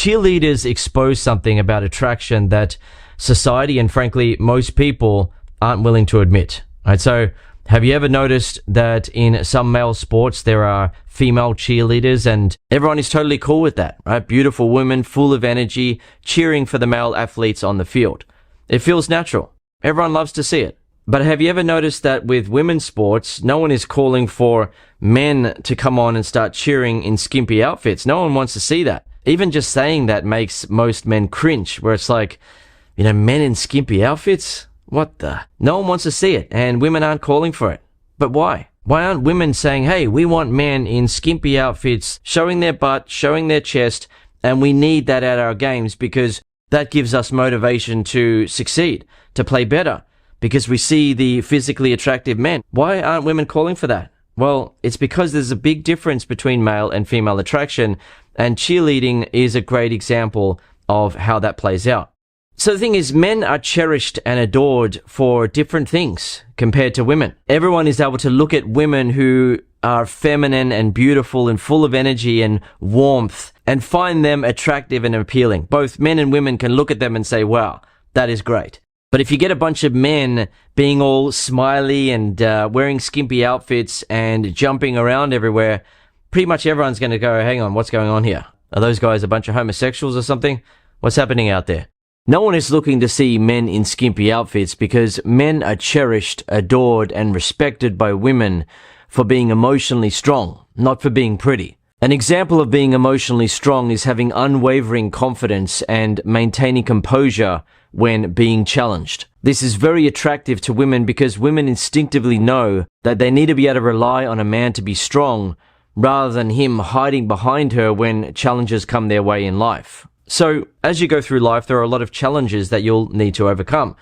cheerleaders expose something about attraction that society and frankly most people aren't willing to admit. Right? So have you ever noticed that in some male sports there are female cheerleaders and everyone is totally cool with that, right? Beautiful women full of energy cheering for the male athletes on the field. It feels natural. Everyone loves to see it. But have you ever noticed that with women's sports, no one is calling for men to come on and start cheering in skimpy outfits? No one wants to see that. Even just saying that makes most men cringe, where it's like, men in skimpy outfits? What the? No one wants to see it, and women aren't calling for it. But why? Why aren't women saying, hey, we want men in skimpy outfits, showing their butt, showing their chest, and we need that at our games because that gives us motivation to succeed, to play better, because we see the physically attractive men. Why aren't women calling for that? Well, it's because there's a big difference between male and female attraction, and cheerleading is a great example of how that plays out. So the thing is, men are cherished and adored for different things compared to women. Everyone is able to look at women who are feminine and beautiful and full of energy and warmth and find them attractive and appealing. Both men and women can look at them and say, wow, that is great. But if you get a bunch of men being all smiley and wearing skimpy outfits and jumping around everywhere, pretty much everyone's going to go, hang on, what's going on here? Are those guys a bunch of homosexuals or something? What's happening out there? No one is looking to see men in skimpy outfits because men are cherished, adored, and respected by women for being emotionally strong, not for being pretty. An example of being emotionally strong is having unwavering confidence and maintaining composure when being challenged. This is very attractive to women because women instinctively know that they need to be able to rely on a man to be strong rather than him hiding behind her when challenges come their way in life. So as you go through life, there are a lot of challenges that you'll need to overcome.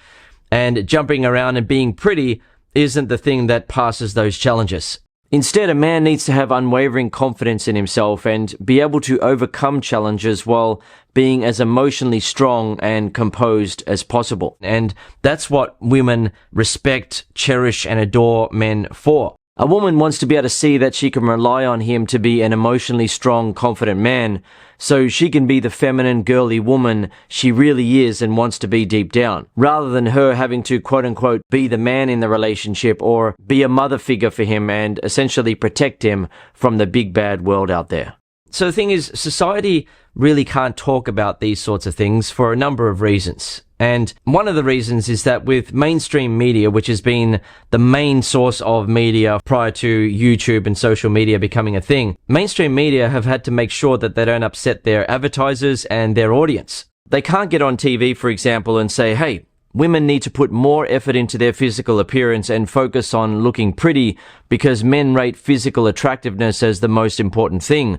And jumping around and being pretty isn't the thing that passes those challenges. Instead, a man needs to have unwavering confidence in himself and be able to overcome challenges while being as emotionally strong and composed as possible. And that's what women respect, cherish, and adore men for. A woman wants to be able to see that she can rely on him to be an emotionally strong, confident man, so she can be the feminine, girly woman she really is and wants to be deep down, rather than her having to quote-unquote be the man in the relationship or be a mother figure for him and essentially protect him from the big bad world out there. So the thing is, society really can't talk about these sorts of things for a number of reasons. And one of the reasons is that with mainstream media, which has been the main source of media prior to YouTube and social media becoming a thing, mainstream media have had to make sure that they don't upset their advertisers and their audience. They can't get on TV, for example, and say, hey, women need to put more effort into their physical appearance and focus on looking pretty because men rate physical attractiveness as the most important thing.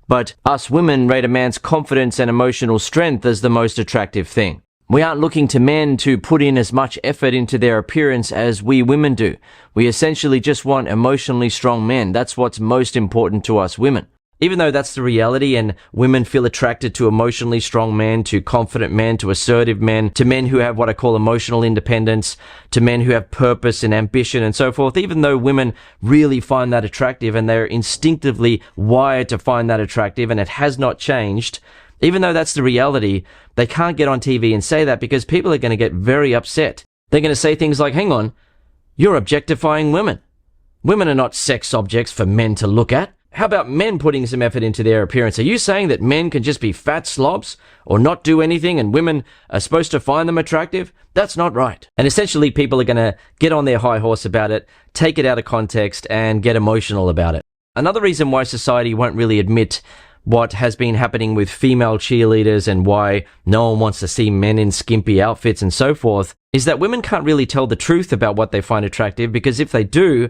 But us women rate a man's confidence and emotional strength as the most attractive thing. We aren't looking to men to put in as much effort into their appearance as we women do. We essentially just want emotionally strong men. That's what's most important to us women. Even though that's the reality and women feel attracted to emotionally strong men, to confident men, to assertive men, to men who have what I call emotional independence, to men who have purpose and ambition and so forth, even though women really find that attractive and they're instinctively wired to find that attractive and it has not changed, even though that's the reality, they can't get on TV and say that because people are going to get very upset. They're going to say things like, hang on, you're objectifying women. Women are not sex objects for men to look at. How about men putting some effort into their appearance? Are you saying that men can just be fat slobs or not do anything and women are supposed to find them attractive? That's not right. And essentially people are going to get on their high horse about it, take it out of context and get emotional about it. Another reason why society won't really admit what has been happening with female cheerleaders and why no one wants to see men in skimpy outfits and so forth is that women can't really tell the truth about what they find attractive because if they do,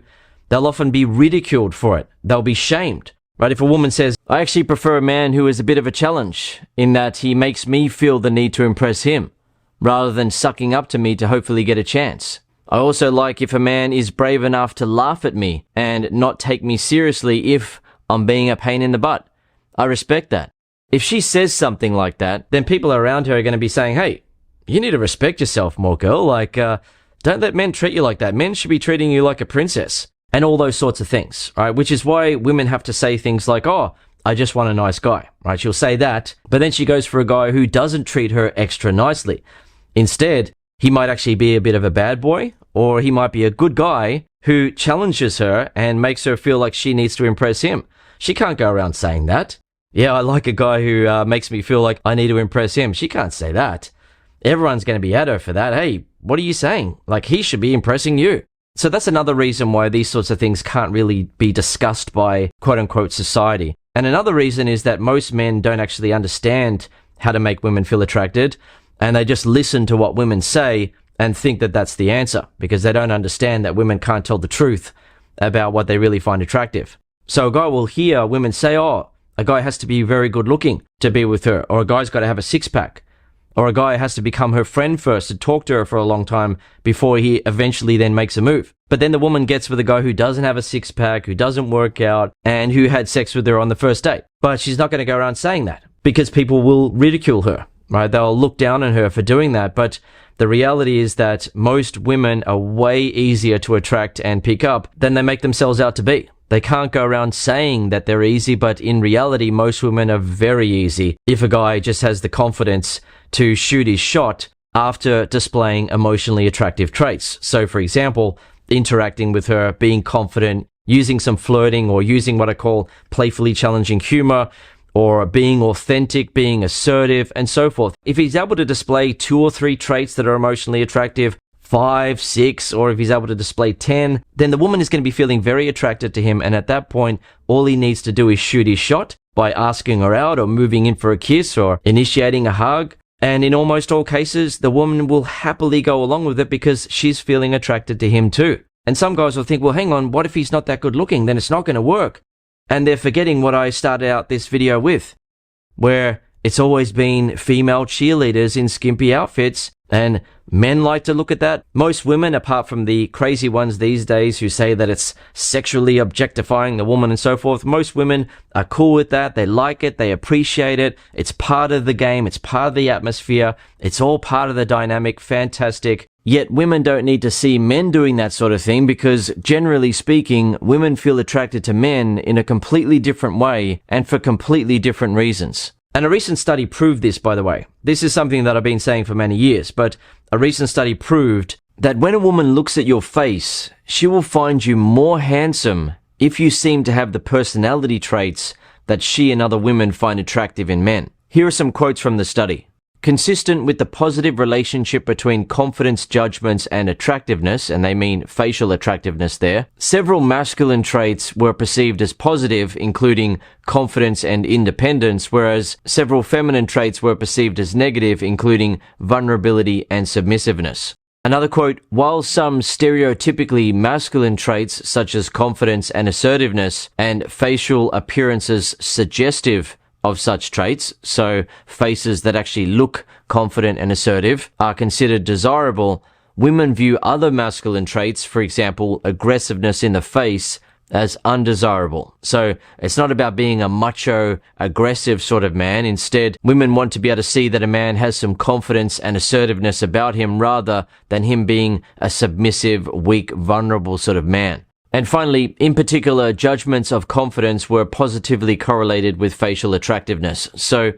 they'll often be ridiculed for it. They'll be shamed, right? If a woman says, I actually prefer a man who is a bit of a challenge in that he makes me feel the need to impress him rather than sucking up to me to hopefully get a chance. I also like if a man is brave enough to laugh at me and not take me seriously if I'm being a pain in the butt. I respect that. If she says something like that, then people around her are going to be saying, hey, you need to respect yourself more, girl. Don't let men treat you like that. Men should be treating you like a princess and all those sorts of things, right? Which is why women have to say things like, oh, I just want a nice guy, right? She'll say that, but then she goes for a guy who doesn't treat her extra nicely. Instead, he might actually be a bit of a bad boy, or he might be a good guy who challenges her and makes her feel like she needs to impress him. She can't go around saying that. Yeah, I like a guy who makes me feel like I need to impress him. She can't say that. Everyone's going to be at her for that. Hey, what are you saying? Like, he should be impressing you. So that's another reason why these sorts of things can't really be discussed by quote-unquote society. And another reason is that most men don't actually understand how to make women feel attracted, and they just listen to what women say and think that that's the answer, because they don't understand that women can't tell the truth about what they really find attractive. So a guy will hear women say, oh, a guy has to be very good looking to be with her, or a guy's got to have a six-pack, or a guy has to become her friend first and talk to her for a long time before he eventually then makes a move. But then the woman gets with a guy who doesn't have a six-pack, who doesn't work out, and who had sex with her on the first date. But she's not going to go around saying that, because people will ridicule her, right? They'll look down on her for doing that. But the reality is that most women are way easier to attract and pick up than they make themselves out to be. They can't go around saying that they're easy, but in reality, most women are very easy if a guy just has the confidence to shoot his shot after displaying emotionally attractive traits. So, for example, interacting with her, being confident, using some flirting, or using what I call playfully challenging humor, or being authentic, being assertive, and so forth. If he's able to display 2 or 3 traits that are emotionally attractive, 5, 6, or if he's able to display 10, then the woman is going to be feeling very attracted to him, and at that point, all he needs to do is shoot his shot by asking her out, or moving in for a kiss, or initiating a hug. And in almost all cases, the woman will happily go along with it because she's feeling attracted to him too. And some guys will think, well, hang on, what if he's not that good looking? Then it's not going to work. And they're forgetting what I started out this video with, where it's always been female cheerleaders in skimpy outfits, and men like to look at that. Most women, apart from the crazy ones these days who say that it's sexually objectifying the woman and so forth, most women are cool with that. They like it. They appreciate it. It's part of the game. It's part of the atmosphere. It's all part of the dynamic. Fantastic. Yet women don't need to see men doing that sort of thing, because generally speaking, women feel attracted to men in a completely different way and for completely different reasons. And a recent study proved this, by the way. This is something that I've been saying for many years, but a recent study proved that when a woman looks at your face, she will find you more handsome if you seem to have the personality traits that she and other women find attractive in men. Here are some quotes from the study. Consistent with the positive relationship between confidence, judgments, and attractiveness, and they mean facial attractiveness there, several masculine traits were perceived as positive, including confidence and independence, whereas several feminine traits were perceived as negative, including vulnerability and submissiveness. Another quote, while some stereotypically masculine traits such as confidence and assertiveness and facial appearances suggestive of such traits, so faces that actually look confident and assertive, are considered desirable, women view other masculine traits, for example, aggressiveness in the face, as undesirable. So it's not about being a macho, aggressive sort of man. Instead, women want to be able to see that a man has some confidence and assertiveness about him rather than him being a submissive, weak, vulnerable sort of man. And finally, in particular, judgments of confidence were positively correlated with facial attractiveness. So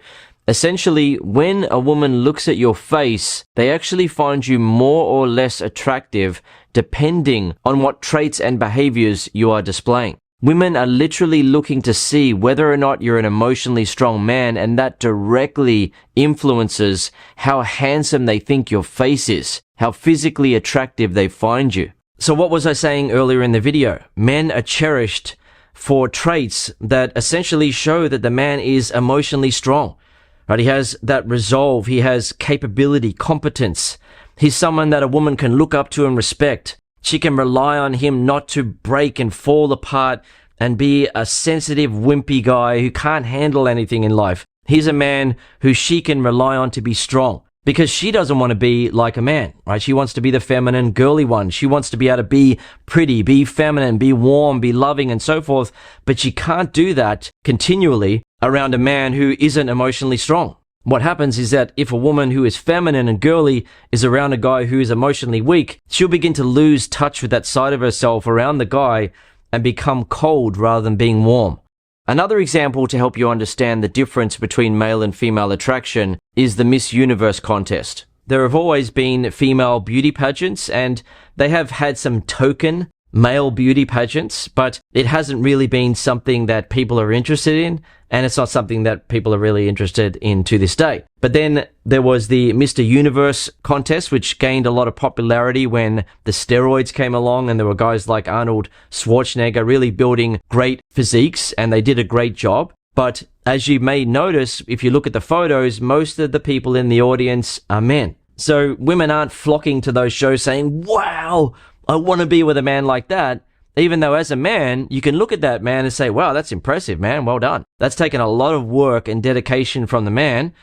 essentially, when a woman looks at your face, they actually find you more or less attractive depending on what traits and behaviors you are displaying. Women are literally looking to see whether or not you're an emotionally strong man, and that directly influences how handsome they think your face is, how physically attractive they find you. So what was I saying earlier in the video? Men are cherished for traits that essentially show that the man is emotionally strong, right? He has that resolve. He has capability, competence. He's someone that a woman can look up to and respect. She can rely on him not to break and fall apart and be a sensitive, wimpy guy who can't handle anything in life. He's a man who she can rely on to be strong. Because she doesn't want to be like a man, right? She wants to be the feminine, girly one. She wants to be able to be pretty, be feminine, be warm, be loving, and so forth. But she can't do that continually around a man who isn't emotionally strong. What happens is that if a woman who is feminine and girly is around a guy who is emotionally weak, she'll begin to lose touch with that side of herself around the guy and become cold rather than being warm. Another example to help you understand the difference between male and female attraction is the Miss Universe contest. There have always been female beauty pageants, and they have had some token male beauty pageants, but it hasn't really been something that people are interested in, and it's not something that people are really interested in to this day. But then there was the Mr. Universe contest, which gained a lot of popularity when the steroids came along, and there were guys like Arnold Schwarzenegger really building great physiques, and they did a great job. But as you may notice, if you look at the photos, most of the people in the audience are men. So women aren't flocking to those shows saying, wow, I want to be with a man like that. Even though as a man, you can look at that man and say, wow, that's impressive, man. Well done. That's taken a lot of work and dedication from the man.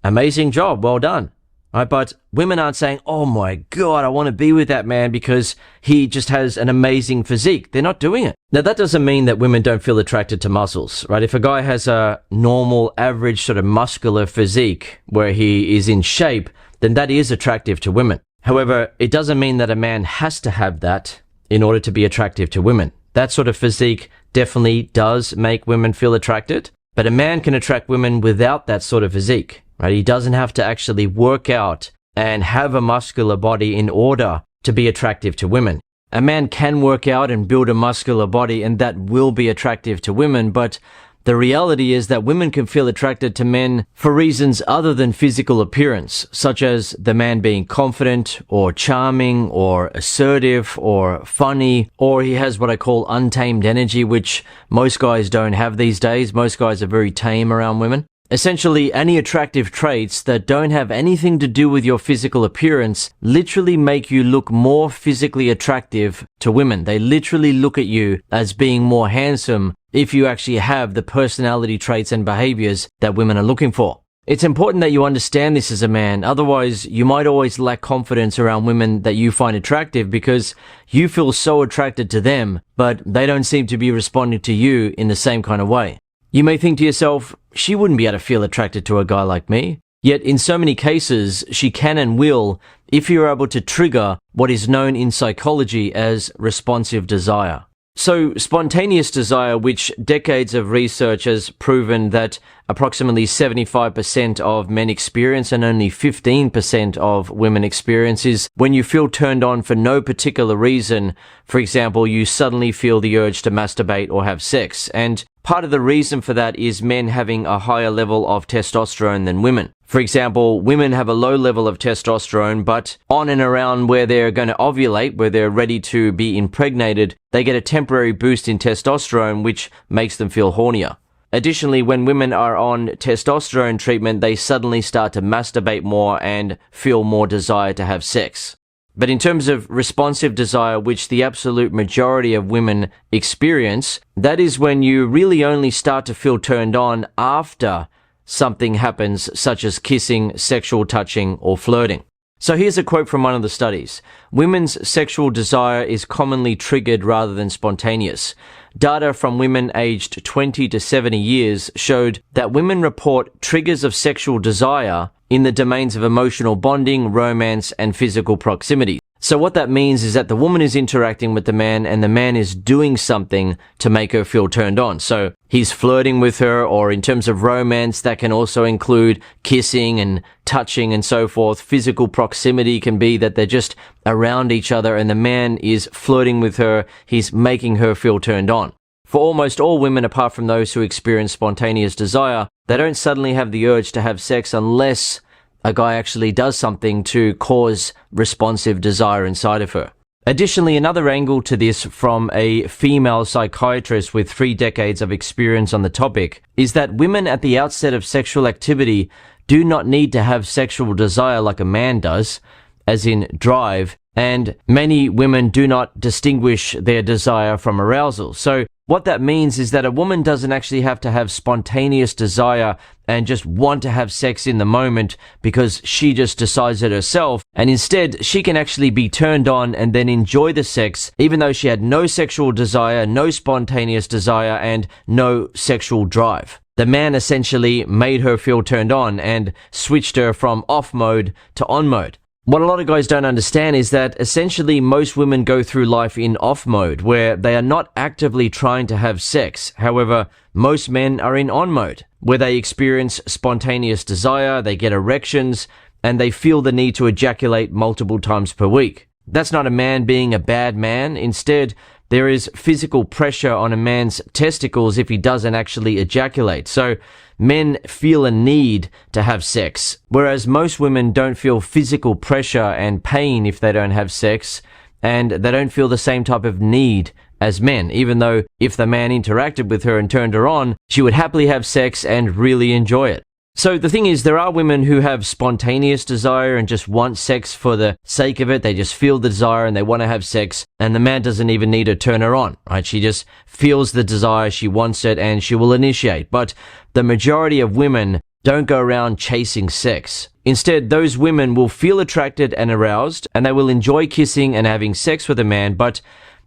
Amazing job. Well done. Right? But women aren't saying, oh my God, I want to be with that man because he just has an amazing physique. They're not doing it. Now, that doesn't mean that women don't feel attracted to muscles, right? If a guy has a normal, average sort of muscular physique where he is in shape, then that is attractive to women. However, it doesn't mean that a man has to have that in order to be attractive to women. That sort of physique definitely does make women feel attracted, but a man can attract women without that sort of physique, right? He doesn't have to actually work out and have a muscular body in order to be attractive to women. A man can work out and build a muscular body, and that will be attractive to women, but the reality is that women can feel attracted to men for reasons other than physical appearance, such as the man being confident or charming or assertive or funny, or he has what I call untamed energy, which most guys don't have these days. Most guys are very tame around women. Essentially, any attractive traits that don't have anything to do with your physical appearance literally make you look more physically attractive to women. They literally look at you as being more handsome if you actually have the personality traits and behaviors that women are looking for. It's important that you understand this as a man, otherwise you might always lack confidence around women that you find attractive because you feel so attracted to them, but they don't seem to be responding to you in the same kind of way. You may think to yourself, she wouldn't be able to feel attracted to a guy like me. Yet in so many cases, she can and will if you're able to trigger what is known in psychology as responsive desire. So spontaneous desire, which decades of research has proven that approximately 75% of men experience and only 15% of women experience, is when you feel turned on for no particular reason. For example, you suddenly feel the urge to masturbate or have sex. And part of the reason for that is men having a higher level of testosterone than women. For example, women have a low level of testosterone, but on and around where they're going to ovulate, where they're ready to be impregnated, they get a temporary boost in testosterone, which makes them feel hornier. Additionally, when women are on testosterone treatment, they suddenly start to masturbate more and feel more desire to have sex. But in terms of responsive desire, which the absolute majority of women experience, that is when you really only start to feel turned on after something happens, such as kissing, sexual touching, or flirting. So here's a quote from one of the studies. Women's sexual desire is commonly triggered rather than spontaneous. Data from women aged 20 to 70 years showed that women report triggers of sexual desire in the domains of emotional bonding, romance, and physical proximity. So what that means is that the woman is interacting with the man and the man is doing something to make her feel turned on. So he's flirting with her, or in terms of romance, that can also include kissing and touching and so forth. Physical proximity can be that they're just around each other and the man is flirting with her. He's making her feel turned on. For almost all women, apart from those who experience spontaneous desire, they don't suddenly have the urge to have sex unless a guy actually does something to cause responsive desire inside of her. Additionally, another angle to this from a female psychiatrist with 3 decades of experience on the topic is that women at the outset of sexual activity do not need to have sexual desire like a man does, as in drive, and many women do not distinguish their desire from arousal. So what that means is that a woman doesn't actually have to have spontaneous desire and just want to have sex in the moment because she just decides it herself, and instead she can actually be turned on and then enjoy the sex even though she had no sexual desire, no spontaneous desire, and no sexual drive. The man essentially made her feel turned on and switched her from off mode to on mode. What a lot of guys don't understand is that essentially most women go through life in off mode, where they are not actively trying to have sex. However, most men are in on mode, where they experience spontaneous desire, they get erections, and they feel the need to ejaculate multiple times per week. That's not a man being a bad man. Instead, there is physical pressure on a man's testicles if he doesn't actually ejaculate. So men feel a need to have sex, whereas most women don't feel physical pressure and pain if they don't have sex, and they don't feel the same type of need as men, even though if the man interacted with her and turned her on, she would happily have sex and really enjoy it. So the thing is, there are women who have spontaneous desire and just want sex for the sake of it. They just feel the desire and they want to have sex, and the man doesn't even need to turn her on, right? She just feels the desire, she wants it, and she will initiate. But the majority of women don't go around chasing sex. Instead, those women will feel attracted and aroused, and they will enjoy kissing and having sex with a man, but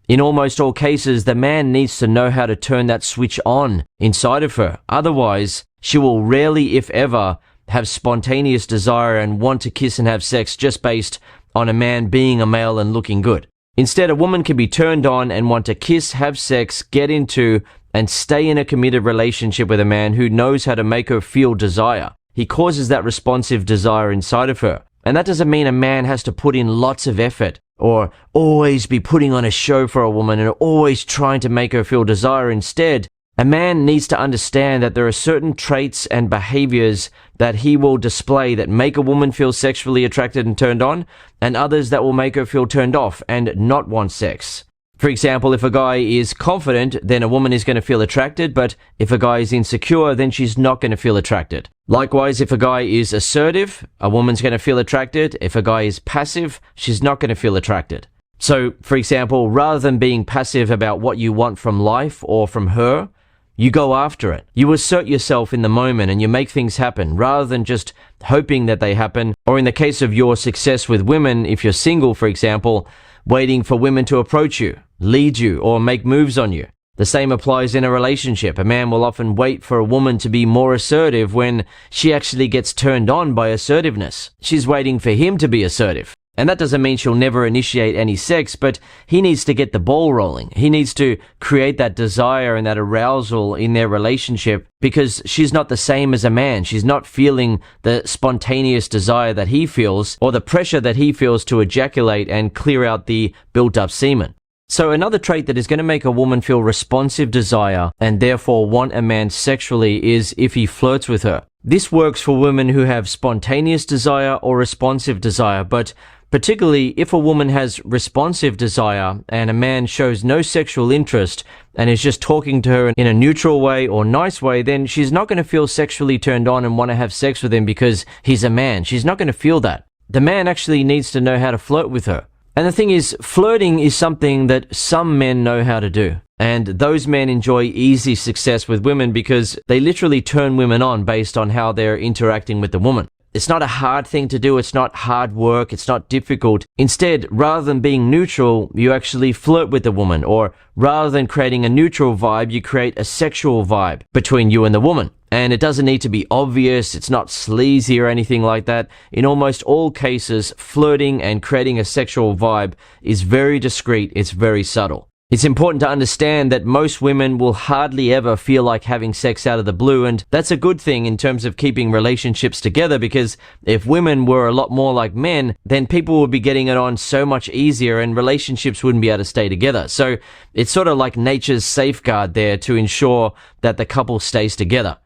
in almost all cases, the man needs to know how to turn that switch on inside of her. Otherwise, she will rarely, if ever, have spontaneous desire and want to kiss and have sex just based on a man being a male and looking good. Instead, a woman can be turned on and want to kiss, have sex, get into, and stay in a committed relationship with a man who knows how to make her feel desire. He causes that responsive desire inside of her. And that doesn't mean a man has to put in lots of effort or always be putting on a show for a woman and always trying to make her feel desire. Instead, a man needs to understand that there are certain traits and behaviors that he will display that make a woman feel sexually attracted and turned on, and others that will make her feel turned off and not want sex. For example, if a guy is confident, then a woman is going to feel attracted, but if a guy is insecure, then she's not going to feel attracted. Likewise, if a guy is assertive, a woman's going to feel attracted. If a guy is passive, she's not going to feel attracted. So, for example, rather than being passive about what you want from life or from her, you go after it. You assert yourself in the moment and you make things happen rather than just hoping that they happen. Or in the case of your success with women, if you're single, for example, waiting for women to approach you, lead you, or make moves on you. The same applies in a relationship. A man will often wait for a woman to be more assertive when she actually gets turned on by assertiveness. She's waiting for him to be assertive. And that doesn't mean she'll never initiate any sex, but he needs to get the ball rolling. He needs to create that desire and that arousal in their relationship because she's not the same as a man. She's not feeling the spontaneous desire that he feels or the pressure that he feels to ejaculate and clear out the built-up semen. So another trait that is going to make a woman feel responsive desire and therefore want a man sexually is if he flirts with her. This works for women who have spontaneous desire or responsive desire, but particularly if a woman has responsive desire and a man shows no sexual interest and is just talking to her in a neutral way or nice way, then she's not going to feel sexually turned on and want to have sex with him because he's a man. She's not going to feel that. The man actually needs to know how to flirt with her. And the thing is, flirting is something that some men know how to do. And those men enjoy easy success with women because they literally turn women on based on how they're interacting with the woman. It's not a hard thing to do. It's not hard work. It's not difficult. Instead, rather than being neutral, you actually flirt with the woman. Or rather than creating a neutral vibe, you create a sexual vibe between you and the woman. And it doesn't need to be obvious. It's not sleazy or anything like that. In almost all cases, flirting and creating a sexual vibe is very discreet. It's very subtle. It's important to understand that most women will hardly ever feel like having sex out of the blue, and that's a good thing in terms of keeping relationships together, because if women were a lot more like men, then people would be getting it on so much easier and relationships wouldn't be able to stay together. So it's sort of like nature's safeguard there to ensure that the couple stays together.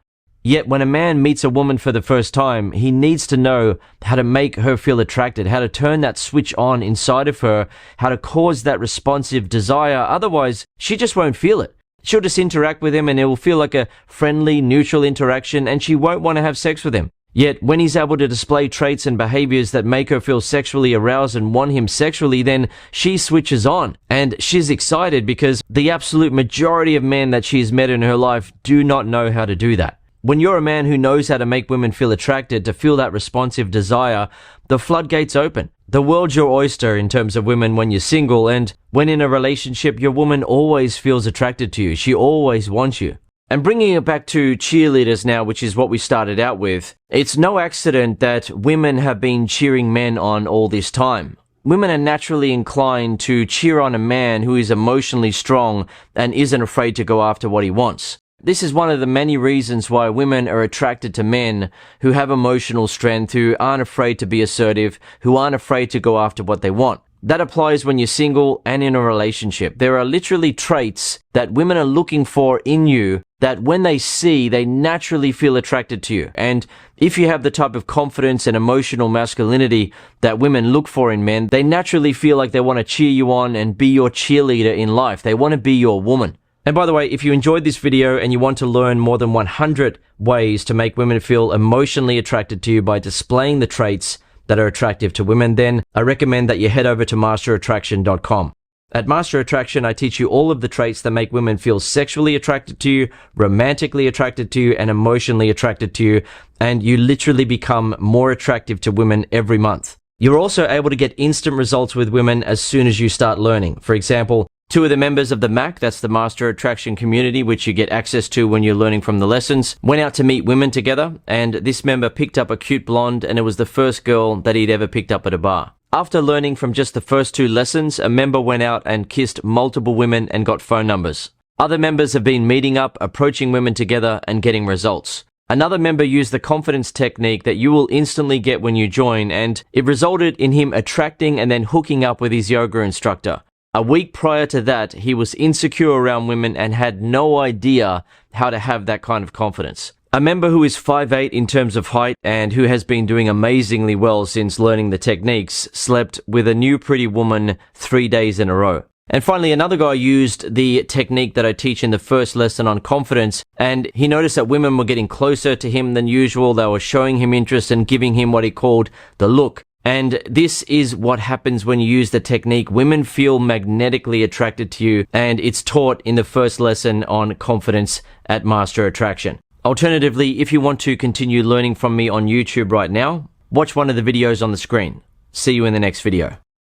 Yet when a man meets a woman for the first time, he needs to know how to make her feel attracted, how to turn that switch on inside of her, how to cause that responsive desire. Otherwise, she just won't feel it. She'll just interact with him and it will feel like a friendly, neutral interaction and she won't want to have sex with him. Yet when he's able to display traits and behaviors that make her feel sexually aroused and want him sexually, then she switches on. And she's excited because the absolute majority of men that she's met in her life do not know how to do that. When you're a man who knows how to make women feel attracted, to feel that responsive desire, the floodgates open. The world's your oyster in terms of women when you're single, and when in a relationship, your woman always feels attracted to you. She always wants you. And bringing it back to cheerleaders now, which is what we started out with, it's no accident that women have been cheering men on all this time. Women are naturally inclined to cheer on a man who is emotionally strong and isn't afraid to go after what he wants. This is one of the many reasons why women are attracted to men who have emotional strength, who aren't afraid to be assertive, who aren't afraid to go after what they want. That applies when you're single and in a relationship. There are literally traits that women are looking for in you that when they see, they naturally feel attracted to you. And if you have the type of confidence and emotional masculinity that women look for in men, they naturally feel like they want to cheer you on and be your cheerleader in life. They want to be your woman. And by the way, if you enjoyed this video and you want to learn more than 100 ways to make women feel emotionally attracted to you by displaying the traits that are attractive to women, then I recommend that you head over to masterattraction.com. At Master Attraction, I teach you all of the traits that make women feel sexually attracted to you, romantically attracted to you, and emotionally attracted to you, and you literally become more attractive to women every month. You're also able to get instant results with women as soon as you start learning. For example, 2 of the members of the MAC, that's the Master Attraction community, which you get access to when you're learning from the lessons, went out to meet women together, and this member picked up a cute blonde, and it was the first girl that he'd ever picked up at a bar. After learning from just the first 2 lessons, a member went out and kissed multiple women and got phone numbers. Other members have been meeting up, approaching women together, and getting results. Another member used the confidence technique that you will instantly get when you join, and it resulted in him attracting and then hooking up with his yoga instructor. A week prior to that, he was insecure around women and had no idea how to have that kind of confidence. A member who is 5'8" in terms of height and who has been doing amazingly well since learning the techniques slept with a new pretty woman 3 days in a row. And finally, another guy used the technique that I teach in the first lesson on confidence, and he noticed that women were getting closer to him than usual. They were showing him interest and giving him what he called the look. And this is what happens when you use the technique. Women feel magnetically attracted to you, and it's taught in the first lesson on confidence at Master Attraction. Alternatively, if you want to continue learning from me on YouTube right now, watch one of the videos on the screen. See you in the next video.